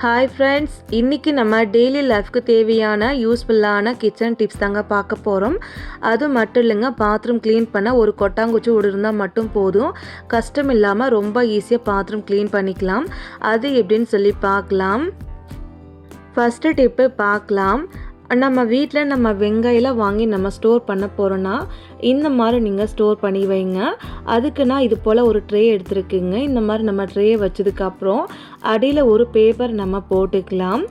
Hi friends, இன்றைக்கி நம்ம daily லைஃப்க்கு தேவையான யூஸ்ஃபுல்லான கிச்சன் டிப்ஸ் தாங்க பார்க்க போகிறோம். அது மட்டும் இல்லைங்க, பாத்ரூம் க்ளீன் பண்ண ஒரு கொட்டாங்குச்சி ஓடு இருந்தால் மட்டும் போதும். கஷ்டம் இல்லாமல் ரொம்ப ஈஸியாக பாத்ரூம் க்ளீன் பண்ணிக்கலாம். அது எப்படின்னு சொல்லி பார்க்கலாம். ஃபஸ்ட்டு டிப்பு பார்க்கலாம். நம்ம வீட்டில் நம்ம வெங்காயம்லாம் வாங்கி நம்ம ஸ்டோர் பண்ண போகிறோன்னா இந்த மாதிரி நீங்கள் ஸ்டோர் பண்ணி வைங்க. அதுக்கு நான் இது போல் ஒரு ட்ரே எடுத்துருக்குங்க. இந்த மாதிரி நம்ம ட்ரே வச்சதுக்கப்புறம் அடியில் ஒரு பேப்பர் நம்ம போட்டுக்கலாம்.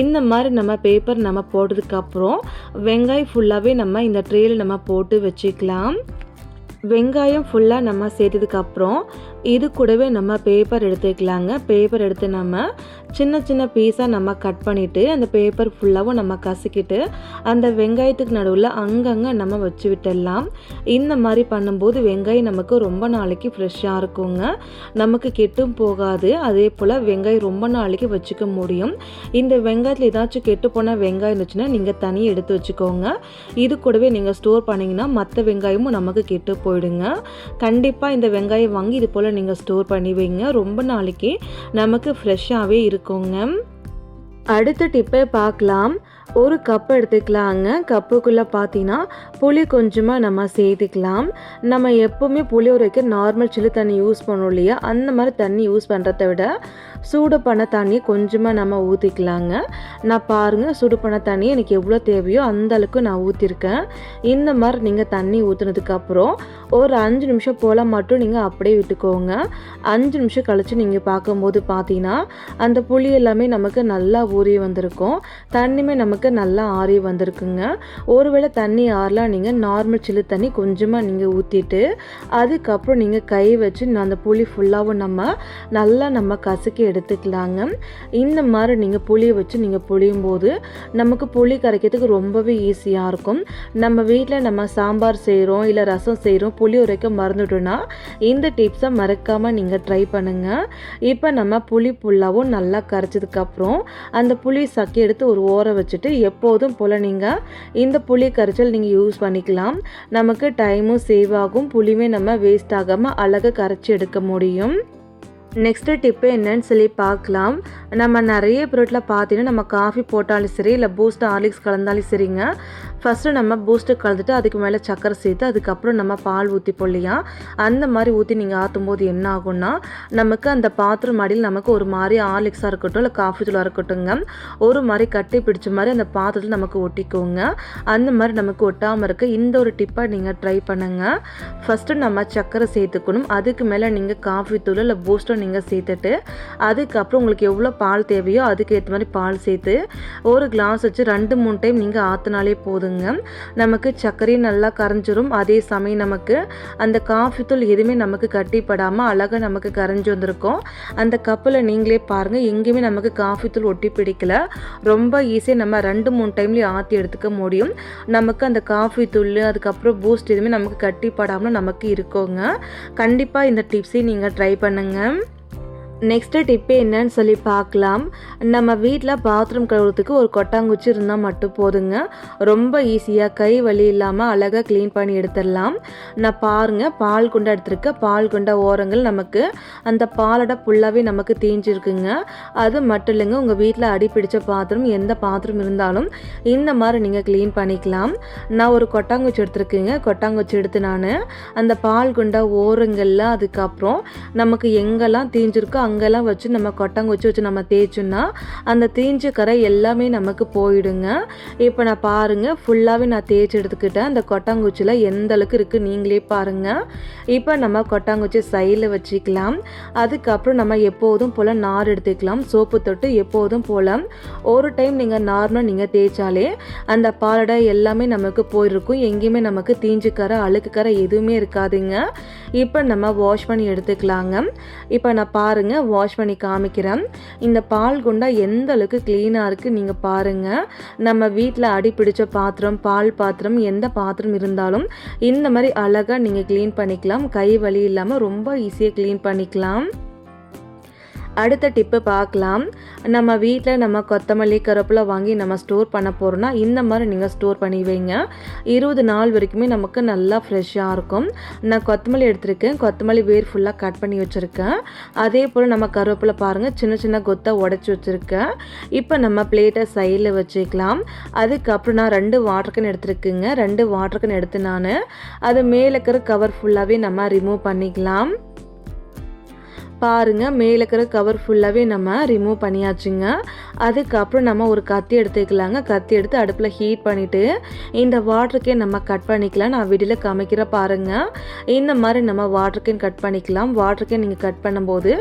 இந்த மாதிரி நம்ம பேப்பர் நம்ம போட்டதுக்கப்புறம் வெங்காயம் ஃபுல்லாகவே நம்ம இந்த ட்ரேயில் நம்ம போட்டு வச்சுக்கலாம். வெங்காயம் ஃபுல்லாக நம்ம சேர்த்ததுக்கப்புறம் இது கூடவே நம்ம பேப்பர் எடுத்துக்கலாங்க. பேப்பர் எடுத்து நம்ம சின்ன சின்ன பீஸாக நம்ம கட் பண்ணிவிட்டு அந்த பேப்பர் ஃபுல்லாகவும் நம்ம கசக்கிட்டு அந்த வெங்காயத்துக்கு நடுவில் அங்கங்கே நம்ம வச்சு விட்டுடலாம். இந்த மாதிரி பண்ணும்போது வெங்காயம் நமக்கு ரொம்ப நாளைக்கு ஃப்ரெஷ்ஷாக இருக்குங்க, நமக்கு கெட்டும் போகாது. அதே போல் வெங்காயம் ரொம்ப நாளைக்கு வச்சுக்க முடியும். இந்த வெங்காயத்தில் ஏதாச்சும் கெட்டு போன வெங்காயம் இருந்துச்சுன்னா நீங்கள் தனியாக எடுத்து வச்சுக்கோங்க. இது கூடவே நீங்கள் ஸ்டோர் பண்ணிங்கன்னா மற்ற வெங்காயமும் நமக்கு கெட்டு போயிடுங்க. கண்டிப்பாக இந்த வெங்காயம் வாங்கி இது போல் நீங்கள் ஸ்டோர் பண்ணி வைங்க. ரொம்ப நாளைக்கு நமக்கு ஃப்ரெஷ்ஷாகவே இருக்குங்க. அடுத்த டிப்பை பார்க்கலாம். ஒரு கப் எடுத்துக்கலாங்க. கப்புக்குள்ளே பார்த்தீங்கன்னா புளி கொஞ்சமாக நம்ம சேர்த்துக்கலாம். நம்ம எப்போவுமே புளி உரைக்க நார்மல் சில்லு தண்ணி யூஸ் பண்ணோம் இல்லையா, அந்த மாதிரி தண்ணி யூஸ் பண்ணுறத விட சூடு பண்ண தண்ணி கொஞ்சமாக நம்ம ஊற்றிக்கலாங்க. நான் பாருங்கள், சூடு பண்ண தண்ணி எனக்கு எவ்வளோ தேவையோ அந்த அளவுக்கு நான் ஊற்றிருக்கேன். இந்த மாதிரி நீங்கள் தண்ணி ஊற்றுனதுக்கப்புறம் ஒரு 5 நிமிஷம் போல் மட்டும் நீங்கள் அப்படியே விட்டுக்கோங்க. 5 நிமிஷம் கழித்து நீங்கள் பார்க்கும்போது பார்த்தீங்கன்னா அந்த புளி எல்லாமே நமக்கு நல்லா ஊறி வந்திருக்கும். தண்ணியுமே நமக்கு நல்லா ஆறி வந்திருக்குங்க. ஒருவேளை தண்ணி ஆறலாம் நீங்கள் நார்மல் சில்லு தண்ணி கொஞ்சமாக நீங்கள் ஊற்றிட்டு அதுக்கப்புறம் நீங்கள் கை வச்சு அந்த புளி ஃபுல்லாகவும் நம்ம கசக்கி எடுத்துக்கலாங்க. இந்த மாதிரி நீங்கள் புளியை வச்சு நீங்கள் புளியும் போது நமக்கு புளி கரைக்கிறதுக்கு ரொம்பவே ஈஸியாக இருக்கும். நம்ம வீட்டில் நம்ம சாம்பார் செய்கிறோம் இல்லை ரசம் செய்கிறோம், புளி உரைக்க மறந்துட்டோன்னா இந்த டிப்ஸை மறக்காமல் நீங்கள் ட்ரை பண்ணுங்கள். இப்போ நம்ம புளி ஃபுல்லாகவும் நல்லா கரைச்சதுக்கப்புறம் அந்த புளி சக்கி எடுத்து ஒரு ஓரம் வச்சுட்டு எப்போதும் போல் நீங்கள் இந்த புளி கரைச்சல் நீங்கள் யூஸ் பண்ணிக்கலாம். நமக்கு டைமும் சேவ் ஆகும், புளியுமே நம்ம வேஸ்ட் ஆகாமல் அழகாக கரைச்சி எடுக்க முடியும். நெக்ஸ்ட்டு டிப்பு என்னன்னு சொல்லி பார்க்கலாம். நம்ம நிறைய பொருட்களில் பார்த்தீங்கன்னா நம்ம காஃபி போட்டாலும் சரி இல்லை பூஸ்ட் ஹார்லிக்ஸ் கலந்தாலும் சரிங்க, ஃபஸ்ட்டு நம்ம பூஸ்ட்டு கலந்துட்டு அதுக்கு மேலே சக்கரை சேர்த்து அதுக்கப்புறம் நம்ம பால் ஊற்றி போடலையா, அந்த மாதிரி ஊற்றி நீங்கள் ஆற்றும் போது என்ன ஆகும்னா நமக்கு அந்த பாத்திரம் அடியில் நமக்கு ஒரு மாதிரி ஹார்லிக்ஸாக இருக்கட்டும் இல்லை காஃபி தூளாக இருக்கட்டும்ங்க, ஒரு மாதிரி கட்டி பிடிச்ச மாதிரி அந்த பாத்திரத்தில் நமக்கு ஒட்டிக்கோங்க. அந்த மாதிரி நமக்கு ஒட்டாமல் இருக்க இந்த ஒரு டிப்பை நீங்கள் ட்ரை பண்ணுங்கள். ஃபஸ்ட்டு நம்ம சக்கரை சேர்த்துக்கணும். அதுக்கு மேலே நீங்கள் காஃபி தூள் இல்லை பூஸ்ட்டை நீங்கள் சேர்த்துட்டு அதுக்கப்புறம் உங்களுக்கு எவ்வளோ பால் தேவையோ அதுக்கு ஏற்ற மாதிரி பால் சேர்த்து ஒரு கிளாஸ் வச்சு 2-3 டைம் நீங்கள் ஆற்றினாலே போதுங்க. நமக்கு சர்க்கரையும் நல்லா கரைஞ்சிரும். அதே சமயம் நமக்கு அந்த காஃபி தூள் எதுவுமே நமக்கு கட்டிப்படாமல் அழகாக நமக்கு கரைஞ்சி வந்திருக்கும். அந்த கப்பில் நீங்களே பாருங்கள், எங்கேயுமே நமக்கு காஃபி தூள் ஒட்டி பிடிக்கல. ரொம்ப ஈஸியாக நம்ம 2-3 டைம்லேயே ஆற்றி எடுத்துக்க முடியும். நமக்கு அந்த காஃபி தூள் அதுக்கப்புறம் பூஸ்ட் எதுவுமே நமக்கு கட்டிப்படாமல் நமக்கு இருக்குங்க. கண்டிப்பாக இந்த டிப்ஸையும் நீங்கள் ட்ரை பண்ணுங்கள். நெக்ஸ்ட்டு டிப்பு என்னன்னு சொல்லி பார்க்கலாம். நம்ம வீட்டில் பாத்ரூம் கழுவுறதுக்கு ஒரு கொட்டாங்குச்சி இருந்தால் மட்டும் போதுங்க. ரொம்ப ஈஸியாக கை வலி இல்லாமல் அழகாக க்ளீன் பண்ணி எடுத்துடலாம். நான் பாருங்கள், பால் குண்டா எடுத்துருக்கேன். பால் குண்டா ஓரங்கள் நமக்கு அந்த பாலோட ஃபுல்லாகவே நமக்கு தீஞ்சிருக்குங்க. அது மட்டும் இல்லைங்க, உங்கள் வீட்டில் அடி பிடிச்ச பாத்திரம் எந்த பாத்திரம் இருந்தாலும் இந்த மாதிரி நீங்கள் க்ளீன் பண்ணிக்கலாம். நான் ஒரு கொட்டாங்குச்சி எடுத்துருக்கேங்க. கொட்டாங்குச்சி எடுத்து நான் அந்த பால் குண்டா ஓரங்களில் அதுக்கப்புறம் நமக்கு எங்கெல்லாம் தீஞ்சிருக்கோ அங்கெல்லாம் வச்சு நம்ம கொட்டாங்குச்சி வச்சு நம்ம தேய்ச்சோன்னா அந்த தீஞ்ச கரை எல்லாமே நமக்கு போயிடுங்க. இப்போ நான் பாருங்கள், ஃபுல்லாகவே நான் தேய்ச்சி எடுத்துக்கிட்டேன். அந்த கொட்டாங்குச்சியில் எந்த அளவுக்கு இருக்குது நீங்களே பாருங்கள். இப்போ நம்ம கொட்டாங்குச்சி சைடில் வச்சுக்கலாம். அதுக்கப்புறம் நம்ம எப்போதும் போல் நார் எடுத்துக்கலாம். சோப்பு தொட்டு எப்போதும் போல் ஒரு டைம் நீங்கள் நார்மலாக நீங்கள் தேய்ச்சாலே அந்த பாலடை எல்லாமே நமக்கு போயிருக்கும். எங்கேயுமே நமக்கு தீஞ்சு கரை அழுக்கு கரை எதுவுமே இருக்காதுங்க. இப்போ நம்ம வாஷ் பண்ணி எடுத்துக்கலாங்க. இப்போ நான் பாருங்கள் வாஷ் பண்ணி காமிக்கிறேன். இந்த பால் குண்டா எந்த அளவுக்கு க்ளீனாக இருக்குது நீங்கள் பாருங்கள். நம்ம வீட்டில் அடி பிடிச்ச பாத்திரம், பால் பாத்திரம், எந்த பாத்திரம் இருந்தாலும் இந்த மாதிரி அழகாக நீங்கள் க்ளீன் பண்ணிக்கலாம். கை வலி இல்லாமல் ரொம்ப ஈஸியாக க்ளீன் பண்ணிக்கலாம். அடுத்த டிப்பு பார்க்கலாம். நம்ம வீட்டில் நம்ம கொத்தமல்லி கருவேப்பிலை வாங்கி நம்ம ஸ்டோர் பண்ண போகிறோன்னா இந்த மாதிரி நீங்கள் ஸ்டோர் பண்ணி வைங்க. 20 நாள் வரைக்குமே நமக்கு நல்லா ஃப்ரெஷ்ஷாக இருக்கும். நான் கொத்தமல்லி எடுத்திருக்கேன். கொத்தமல்லி வேர் ஃபுல்லாக கட் பண்ணி வச்சுருக்கேன். அதே போல் நம்ம கருவேப்பிலை பாருங்கள், சின்ன சின்ன கொத்தாக உடச்சி வச்சுருக்கேன். இப்போ நம்ம பிளேட்டை சைடில் வச்சுக்கலாம். அதுக்கப்புறம் நான் 2 வாட்டர் கேன் எடுத்துருக்குங்க. 2 வாட்டர் கேன் எடுத்து நான் அது மேலே இருக்கிற கவர் ஃபுல்லாகவே நம்ம ரிமூவ் பண்ணிக்கலாம். பாருங்கள், மேலே இருக்கிற கவர் ஃபுல்லாகவே நம்ம ரிமூவ் பண்ணியாச்சுங்க. அதுக்கப்புறம் நம்ம ஒரு கத்தி எடுத்துக்கலாங்க. கத்தி எடுத்து அடுப்பில் ஹீட் பண்ணிவிட்டு இந்த வாட்டர் கேன் நம்ம கட் பண்ணிக்கலாம். நான் வீடியோவில் காமிக்கிற பாருங்கள். இந்த மாதிரி நம்ம வாட்டர் கேன் கட் பண்ணிக்கலாம். வாட்டர் கேன் நீங்கள் கட் பண்ணும்போது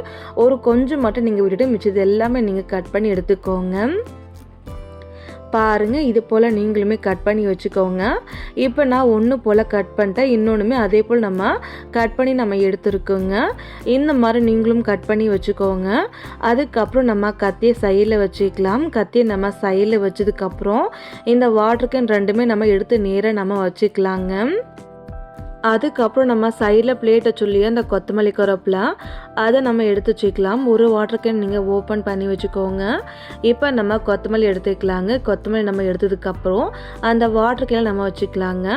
ஒரு கொஞ்சம் மட்டும் நீங்கள் விட்டுட்டு மிச்சது எல்லாமே நீங்கள் கட் பண்ணி எடுத்துக்கோங்க. பாருங்கள், இது போல் நீங்களுமே கட் பண்ணி வச்சுக்கோங்க. இப்போ நான் ஒன்று போல் கட் பண்ணிட்டேன். இன்னொன்றுமே அதே போல் நம்ம கட் பண்ணி நம்ம எடுத்துருக்கோங்க. இந்த மாதிரி நீங்களும் கட் பண்ணி வச்சுக்கோங்க. அதுக்கப்புறம் நம்ம கத்தியை சைடில் வச்சுக்கலாம். கத்தியை நம்ம சைடில் வச்சதுக்கப்புறம் இந்த வாட்டர் கேன் 2மே நம்ம எடுத்து நேராக நம்ம வச்சுக்கலாங்க. அதுக்கப்புறம் நம்ம சைடில் பிளேட்டை சொல்லி அந்த கொத்தமல்லி கருவேப்பிலை அதை நம்ம எடுத்து வச்சுக்கலாம். ஒரு வாட்டர் கேன் நீங்கள் ஓப்பன் பண்ணி வச்சுக்கோங்க. இப்போ நம்ம கொத்தமல்லி எடுத்துக்கலாங்க. கொத்தமல்லி நம்ம எடுத்ததுக்கப்புறம் அந்த வாட்டர் கேனை நம்ம வச்சுக்கலாங்க.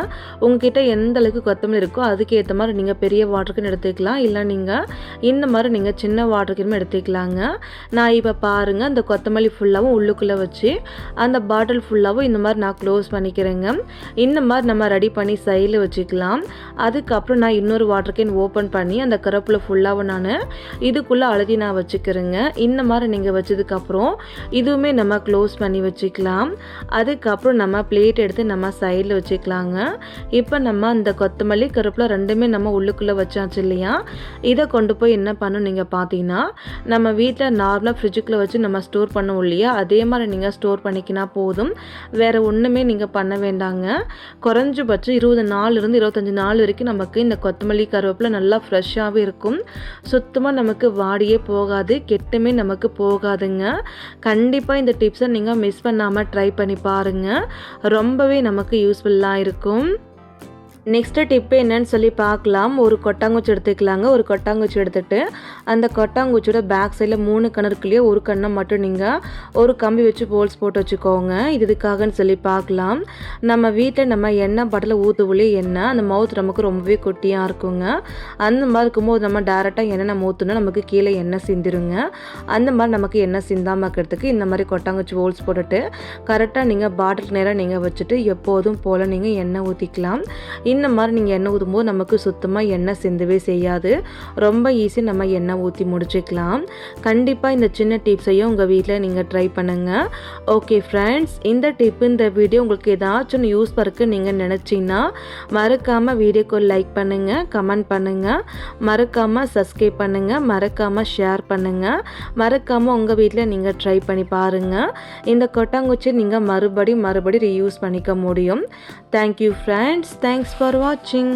உங்ககிட்ட எந்த அளவுக்கு கொத்தமல்லி இருக்கோ அதுக்கேற்ற மாதிரி நீங்கள் பெரிய வாட்டர் கேன் எடுத்துக்கலாம். இல்லை நீங்கள் இந்த மாதிரி நீங்கள் சின்ன வாட்டர் கேனும் எடுத்துக்கலாங்க. நான் இப்போ பாருங்கள், அந்த கொத்தமல்லி ஃபுல்லாகவும் உள்ளுக்குள்ளே வச்சு அந்த பாட்டில் ஃபுல்லாகவும் இந்த மாதிரி நான் க்ளோஸ் பண்ணிக்கிறேங்க. இந்த மாதிரி நம்ம ரெடி பண்ணி சைடில் வச்சுக்கலாம். அதுக்கப்புறம் நான் இன்னொரு வாட்டர் கேன் ஓப்பன் பண்ணி அந்த கருவேப்பிலை ஃபுல்லாகவும் நான் இதுக்குள்ளே அழுதி நான் வச்சுக்கிறேங்க. இந்த மாதிரி நீங்கள் வச்சதுக்கப்புறம் இதுவுமே நம்ம க்ளோஸ் பண்ணி வச்சுக்கலாம். அதுக்கப்புறம் நம்ம பிளேட் எடுத்து நம்ம சைடில் வச்சுக்கலாங்க. இப்போ நம்ம அந்த கொத்தமல்லி கருவேப்பிலை 2மே நம்ம உள்ளுக்குள்ளே வச்சாச்சு இல்லையா? இதை கொண்டு போய் என்ன பண்ணணும் நீங்கள் பார்த்தீங்கன்னா, நம்ம வீட்டில் நார்மலாக ஃப்ரிட்ஜுக்குள்ளே வச்சு நம்ம ஸ்டோர் பண்ணுவோம் இல்லையா? அதே மாதிரி நீங்கள் ஸ்டோர் பண்ணிக்கினா போதும். வேறு ஒன்றுமே நீங்கள் பண்ண வேண்டாங்க. குறைஞ்சபட்சம் 20 நாள்லேருந்து 25 நாள் வரைக்கும் நமக்கு இந்த கொத்தமல்லி கருவேப்பிலை நல்லா ஃப்ரெஷ்ஷாகவே இருக்கும். சுத்தமாக நமக்கு வாடியே போகாது, கெட்டுமே நமக்கு போகாதுங்க. கண்டிப்பாக இந்த டிப்ஸை நீங்கள் மிஸ் பண்ணாமல் ட்ரை பண்ணி பாருங்கள். ரொம்பவே நமக்கு யூஸ்ஃபுல்லாக இருக்கும். நெக்ஸ்ட்டு டிப்பு என்னன்னு சொல்லி பார்க்கலாம். ஒரு கொட்டாங்குச்சி எடுத்துக்கலாங்க. ஒரு கொட்டாங்குச்சி எடுத்துகிட்டு அந்த கொட்டாங்குச்சியோட பேக் சைடில் 3 கண் இருக்குல்லையே, ஒரு கண்ணை மட்டும் நீங்கள் ஒரு கம்பி வச்சு போல்ஸ் போட்டு வச்சுக்கோங்க. இதுக்காகன்னு சொல்லி பார்க்கலாம். நம்ம வீட்டில் நம்ம எண்ணெய் பாட்டில் ஊற்றுவுலே எண்ணெய் அந்த மவுத் நமக்கு ரொம்பவே குட்டியாக இருக்குங்க. அந்த மாதிரி இருக்கும்போது நம்ம டேரெக்டாக எண்ணெய் நம்ம ஊற்றுனா நமக்கு கீழே எண்ணெய் சிந்திருங்க. அந்த மாதிரி நமக்கு எண்ணெய் சிந்தாமல் இருக்கிறதுக்கு இந்த மாதிரி கொட்டாங்குச்சி ஹோல்ஸ் போட்டுட்டு கரெக்டாக நீங்கள் பாட்டிலுக்கு நேராக நீங்கள் வச்சுட்டு எப்போதும் போல் நீங்கள் எண்ணெய் ஊற்றிக்கலாம். இந்த மாதிரி நீங்கள் எண்ணெய் ஊற்றும்போது நமக்கு சுத்தமாக எண்ணெய் சிந்தவே செய்யாது. ரொம்ப ஈஸி நம்ம எண்ணெய் ஊற்றி முடிச்சுக்கலாம். கண்டிப்பாக இந்த சின்ன டிப்ஸையும் உங்கள் வீட்டில் நீங்கள் ட்ரை பண்ணுங்கள். ஓகே ஃப்ரெண்ட்ஸ், இந்த வீடியோ உங்களுக்கு ஏதாச்சும் யூஸ் இருக்குது நீங்கள் நினச்சிங்கன்னா மறக்காமல் வீடியோக்கு லைக் பண்ணுங்கள், கமெண்ட் பண்ணுங்கள், மறக்காமல் சப்ஸ்கிரைப் பண்ணுங்கள், மறக்காமல் ஷேர் பண்ணுங்கள், மறக்காமல் உங்கள் வீட்டில் நீங்கள் ட்ரை பண்ணி பாருங்கள். இந்த கொட்டாங்குச்சி நீங்கள் மறுபடி ரீயூஸ் பண்ணிக்க முடியும். Thank you friends, thanks for watching.